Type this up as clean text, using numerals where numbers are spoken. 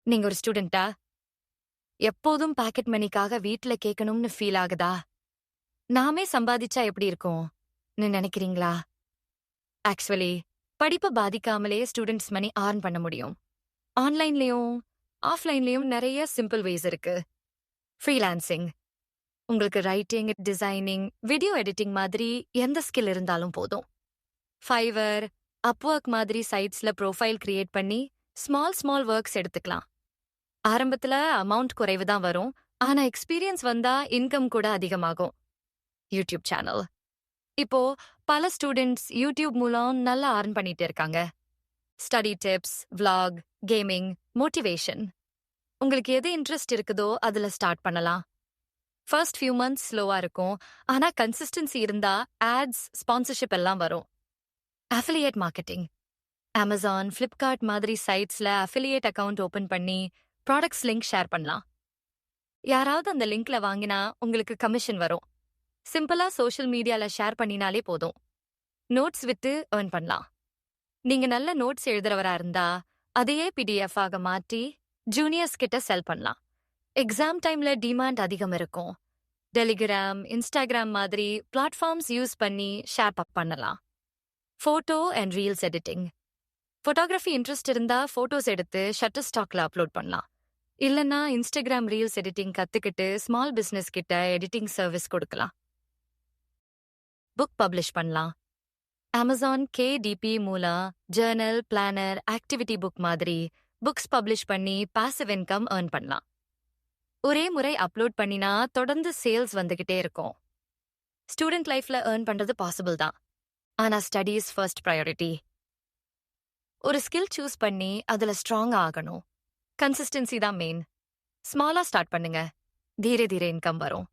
நீங்க ஒரு ஸ்டூடெண்டா? எப்போதும் பாக்கெட் மணிக்காக வீட்ல கேட்கணும்னு ஃபீல் ஆகுதா? நாமே சம்பாதிச்சா எப்படி இருக்கும்னு நினைக்கிறீங்களா? ஆக்சுவலி, படிப்ப பாதிக்காமலே ஸ்டூடண்ட்ஸ் மணி ஆர்ன் பண்ண முடியும். ஆன்லைன்லயும், ஆஃப்லைன்லயும் நெறைய சிம்பிள் வேஸ் இருக்கு. ஃப்ரீலான்சிங். உங்களுக்கு ரைட்டிங், டிசைனிங், வீடியோ எடிட்டிங் மாதிரி எந்த ஸ்கில் இருந்தாலும் போதும். ஃபைவர், அப்வொர்க் மாதிரி சைட்ஸ்ல ப்ரொஃபைல் கிரியேட் பண்ணி ஸ்மால் ஸ்மால் வொர்க்ஸ் எடுத்துக்கலாம். ஆரம்பத்துல அமௌண்ட் குறைவு தான் வரும். ஆனா எக்ஸ்பீரியன்ஸ் வந்தா இன்கம் கூட அதிகமாகும். YouTube channel. இப்போ பல ஸ்டூடெண்ட்ஸ் யூடியூப் மூலம் நல்லா earn பண்ணிட்டு இருக்காங்க. Study tips, vlog, gaming, motivation. உங்களுக்கு எது இன்ட்ரெஸ்ட் இருக்குதோ அதுல ஸ்டார்ட் பண்ணலாம். ஃபர்ஸ்ட் ஃபியூ மந்த்ஸ் ஸ்லோவா இருக்கும். ஆனா கன்சிஸ்டன்சி இருந்தா ஆட்ஸ், ஸ்பான்சர்ஷிப் எல்லாம் வரும். Affiliate marketing. அமேசான், ஃப்ளிப்கார்ட் மாதிரி சைட்ஸ்ல அஃபிலியேட் அக்கவுண்ட் ஓபன் பண்ணி ப்ராடக்ட்ஸ் லிங்க் ஷேர் பண்ணலாம். யாராவது அந்த லிங்க்ல வாங்கினா உங்களுக்கு கமிஷன் வரும். சிம்பிளா சோஷியல் மீடியால ஷேர் பண்ணினாலே போதும். நோட்ஸ் வித்து earn பண்ணலாம். நீங்க நல்ல நோட்ஸ் எழுதுறவரா இருந்தா அதையே பிடிஎஃப் ஆக மாற்றி ஜூனியர்ஸ் கிட்ட செல் பண்ணலாம். எக்ஸாம் டைம்ல டிமாண்ட் அதிகம் இருக்கும். டெலிகிராம், இன்ஸ்டாகிராம் மாதிரி பிளாட்ஃபார்ம்ஸ் யூஸ் பண்ணி ஷேர் பண்ணலாம். Photo and reels editing. Photography interest இருந்தா போட்டோஸ் எடுத்து ஷட்டர் ஸ்டாக்ல அப்லோட் பண்ணலாம். இல்லனா இன்ஸ்டாகிராம் ரீல்ஸ் எடிட்டிங் கத்துக்கிட்டு ஸ்மால் பிசினஸ் கிட்ட எடிட்டிங் சர்வீஸ் கொடுக்கலாம். புக் பப்ளிஷ் பண்ணலாம். அமேசான் KDP மூலம் ஜர்னல், பிளானர், ஆக்டிவிட்டி புக் மாதிரி புக்ஸ் பப்ளிஷ் பண்ணி பாசிவ் இன்கம் earn பண்ணலாம். ஒரே முறை அப்லோட் பண்ணினா தொடர்ந்து சேல்ஸ் வந்துகிட்டே இருக்கும். ஸ்டூடெண்ட் லைஃப்ல earn பண்றது பாசிபிள் தான். ஆனா ஸ்டடீஸ் ஃபர்ஸ்ட் ப்ரையாரிட்டி. ஒரு ஸ்கில் சூஸ் பண்ணி அதுல ஸ்ட்ராங்கா ஆகணும். கன்சிஸ்டன்சி தான் மெயின். ஸ்மாலா ஸ்டார்ட் பண்ணுங்க. தீரே தீரே இன்கம் வரும்.